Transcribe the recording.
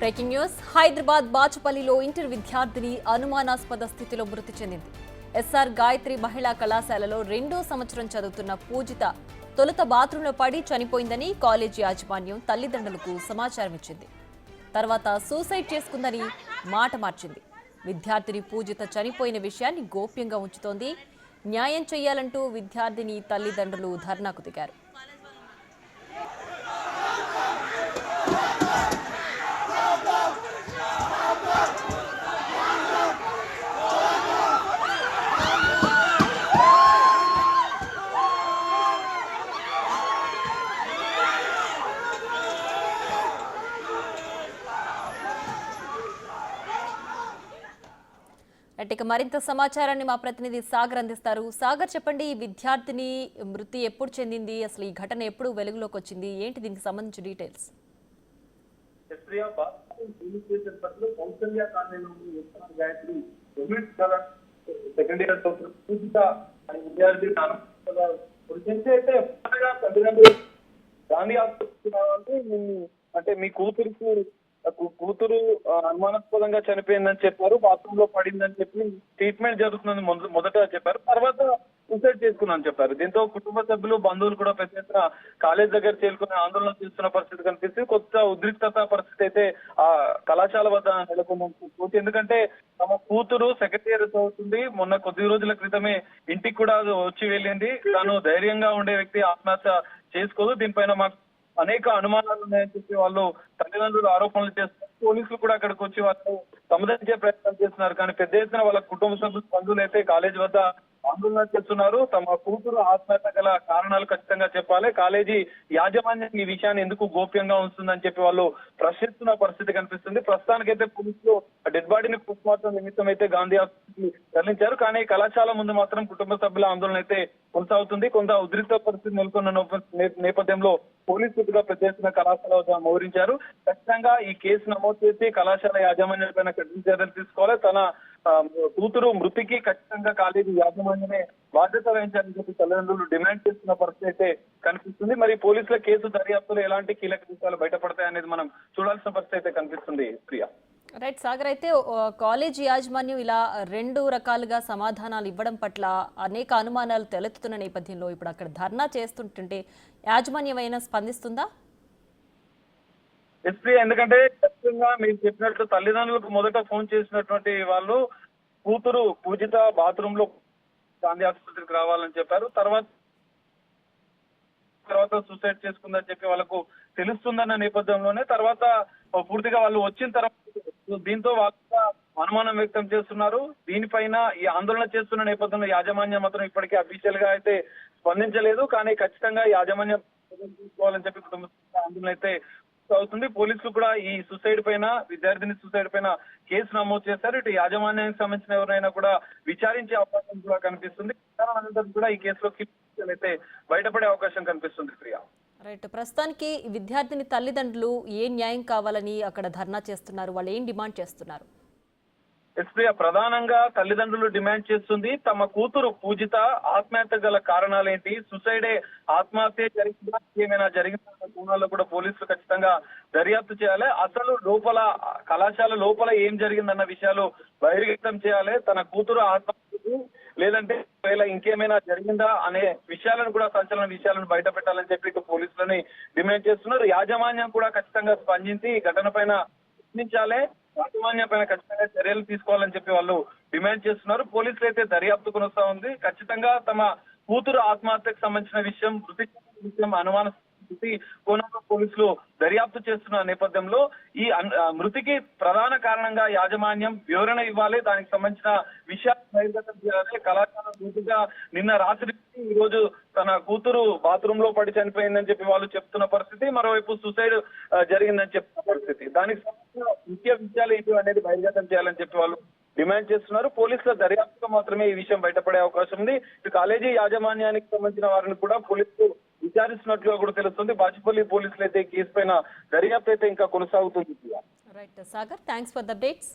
Breaking news. Hyderabad బాచుపల్లిలో inter విద్యార్థిని అనుమానాస్పద స్థితిలో మృతి చెందింది. ఎస్ఆర్ గాయత్రి మహిళా కళాశాలలో 2వ సంవత్సరం చదువుతున్న పూజిత తొలుత బాత్రూంలో పడి చనిపోయిందని కాలేజీ యాజమాన్యం తల్లిదండ్రులకు సమాచారం ఇచ్చింది. తర్వాత సూసైడ్ చేసుకుందని మాట మార్చింది. విద్యార్థిని పూజిత చనిపోయిన విషయాన్ని గోప్యంగా ఉంచుతోంది. న్యాయం చేయాలంటూ విద్యార్థిని తల్లిదండ్రులు ధర్నాకు దిగారు. ఇక మరింత సమాచారాన్ని మా ప్రతినిధి సాగర్ అందిస్తారు. సాగర్, చెప్పండి, ఈ విద్యార్థిని మృతి ఎప్పుడు చెందింది, అసలు ఈ ఘటన ఎప్పుడు వెలుగులోకి వచ్చింది, ఏంటి దీనికి సంబంధించిన డీటెయిల్స్? సెకండ్ ఇయర్ విద్యార్థి గాంధీ అంటే మీ కూతురు అనుమానాస్పదంగా చనిపోయిందని చెప్పారు, బాత్రూమ్ లో పడిందని చెప్పి ట్రీట్మెంట్ జరుగుతుందని మొదట చెప్పారు, తర్వాత సూసైడ్ చేసుకున్నాను చెప్పారు. దీంతో కుటుంబ సభ్యులు బంధువులు కూడా పెద్ద ఎత్తున కాలేజ్ దగ్గర చేరుకుని ఆందోళన చేస్తున్న పరిస్థితి కనిపిస్తుంది. కొత్త ఉద్రిక్తత పరిస్థితి అయితే ఆ కళాశాల వద్ద నెలకొంది. ఎందుకంటే తమ కూతురు సెకండ్ ఇయర్ చదువుతుంది, మొన్న కొద్ది రోజుల క్రితమే ఇంటికి కూడా వచ్చి వెళ్ళింది. తాను ధైర్యంగా ఉండే వ్యక్తి ఆత్మహత్య చేసుకోదు, దీనిపైన మాకు అనేక అనుమానాలు ఉన్నాయని చెప్పి వాళ్ళు తల్లిదండ్రులు ఆరోపణలు చేస్తున్నారు. పోలీసులు కూడా అక్కడికి వచ్చి వాళ్ళు సముదాయించే ప్రయత్నం చేస్తున్నారు. కానీ పెద్ద ఎత్తున వాళ్ళ కుటుంబ సభ్యులు బంధువులు అయితే కాలేజ్ వద్ద ఆందోళన చేస్తున్నారు. తమ కూతురు ఆత్మహత్య గల కారణాలు ఖచ్చితంగా చెప్పాలి, కాలేజీ యాజమాన్యం ఈ విషయాన్ని ఎందుకు గోప్యంగా ఉంటుందని చెప్పి వాళ్ళు ప్రశ్నిస్తున్న పరిస్థితి కనిపిస్తుంది. ప్రస్తుతానికైతే పోలీసులు డెడ్ బాడీని పోస్ట్ మార్టం నిమిత్తం అయితే గాంధీ హాస్పిటల్ తరలించారు. కానీ కళాశాల ముందు మాత్రం కుటుంబ సభ్యుల ఆందోళన అయితే కొనసాగుతుంది. కొంత ఉద్రిక్త పరిస్థితి నెలకొన్న నేపథ్యంలో పోలీసులు కూడా పెద్ద ఎత్తున కళాశాల వద్ద మోహరించారు. ఖచ్చితంగా ఈ కేసు నమోదు చేసి కళాశాల యాజమాన్యం పైన కఠిన చర్యలు తీసుకోవాలి. తన కూతురు మృతికి ఖచ్చితంగా కాలేజీ యాజమాన్యమే బాధ్యత వహించాలని చెప్పి తల్లిదండ్రులు డిమాండ్ చేస్తున్న పరిస్థితి అయితే కనిపిస్తుంది. మరి పోలీసుల కేసు దర్యాప్తులో ఎలాంటి కీలక విషయాలు బయటపడతాయి అనేది మనం చూడాల్సిన పరిస్థితి అయితే కనిపిస్తుంది. ప్రియా. రైట్ సాగర్, అయితే కాలేజీ యాజమాన్యం ఇలా 2 రకాలుగా సమాధానాలు ఇవ్వడం పట్ల అనేక అనుమానాలు తలెత్తుతున్న నేపథ్యంలో ఇప్పుడు అక్కడ ధర్నా చేస్తుంటే యాజమాన్యం అయినా స్పందిస్తుందా? ఎందుకంటే ఖచ్చితంగా మీరు చెప్పినట్లు తల్లిదండ్రులకు మొదట ఫోన్ చేసినటువంటి వాళ్ళు కూతురు పూజిత బాత్రూమ్ లో గాంధీ ఆసుపత్రికి రావాలని చెప్పారు. తర్వాత సూసైడ్ చేసుకుందని చెప్పి వాళ్ళకు తెలుస్తుందన్న నేపథ్యంలోనే తర్వాత పూర్తిగా వాళ్ళు వచ్చిన తర్వాత దీంతో వాళ్ళు అనుమానం వ్యక్తం చేస్తున్నారు. దీనిపైన ఈ ఆందోళన చేస్తున్న నేపథ్యంలో యాజమాన్యం మాత్రం ఇప్పటికీ అఫీషియల్ గా అయితే స్పందించలేదు. కానీ ఖచ్చితంగా యాజమాన్యం తీసుకోవాలని చెప్పి కుటుంబ ఆందోళన అయితే అవుతుంది. పోలీసులు కూడా ఈ సూసైడ్ పైన, విద్యార్థిని సూసైడ్ పైన కేసు నమోదు చేశారు. ఇటు యాజమాన్యానికి సంబంధించిన ఎవరైనా కూడా విచారించే అవకాశం కూడా కనిపిస్తుంది. అనంతరం కూడా ఈ కేసులో అయితే బయటపడే అవకాశం కనిపిస్తుంది. ప్రియా. రైట్, ప్రస్తుతానికి విద్యార్థిని తల్లిదండ్రులు ఏ న్యాయం కావాలని అక్కడ ధర్నా చేస్తున్నారు, వాళ్ళు ఏం డిమాండ్ చేస్తున్నారు? ప్రియా, ప్రధానంగా తల్లిదండ్రులు డిమాండ్ చేస్తుంది తమ కూతురు పూజిత ఆత్మహత్య గల కారణాలేంటి, సూసైడే ఆత్మహత్య జరిగిందా, ఏమైనా జరిగిన కోణాల్లో కూడా పోలీసులు ఖచ్చితంగా దర్యాప్తు చేయాలి. అసలు లోపల కళాశాల లోపల ఏం జరిగిందన్న విషయాలు బహిర్గతం చేయాలి. తన కూతురు ఆత్మహత్య లేదంటే ఇంకేమైనా జరిగిందా అనే విషయాలను కూడా, సంచలన విషయాలను బయట పెట్టాలని చెప్పి ఇటు పోలీసులని డిమాండ్ చేస్తున్నారు. యాజమాన్యం కూడా ఖచ్చితంగా స్పందించి ఈ ఘటన పైన ప్రశ్నించాలి, యాజమాన్యం పైన ఖచ్చితంగా చర్యలు తీసుకోవాలని చెప్పి వాళ్ళు డిమాండ్ చేస్తున్నారు. పోలీసులు అయితే దర్యాప్తు కొనసాగుతా ఉంది. ఖచ్చితంగా తమ కూతురు ఆత్మహత్యకు సంబంధించిన విషయం, మృతి అనుమాన కోణంలో పోలీసులు దర్యాప్తు చేస్తున్న నేపథ్యంలో ఈ మృతికి ప్రధాన కారణంగా యాజమాన్యం వివరణ ఇవ్వాలి, దానికి సంబంధించిన విషయాలు బహిర్గతం చేయాలి. కళాశాల పూర్తిగా నిన్న రాత్రి ఈ రోజు తన కూతురు బాత్రూమ్ లో పడి చనిపోయిందని చెప్పి వాళ్ళు చెప్తున్న పరిస్థితి, మరోవైపు సూసైడ్ జరిగిందని చెప్తున్న పరిస్థితి. దానికి సంబంధించిన ముఖ్య విషయాలు ఏంటి అనేది బహిర్గతం చేయాలని చెప్పి వాళ్ళు డిమాండ్ చేస్తున్నారు. పోలీసుల దర్యాప్తులో మాత్రమే ఈ విషయం బయటపడే అవకాశం ఉంది. ఇటు కాలేజీ యాజమాన్యానికి సంబంధించిన వారిని కూడా పోలీసులు విచారిస్తున్నట్లుగా కూడా తెలుస్తుంది. బాచుపల్లి పోలీసులు అయితే కేసు పైన దర్యాప్తు అయితే ఇంకా కొనసాగుతుంది. Right Sagar, thanks for the updates.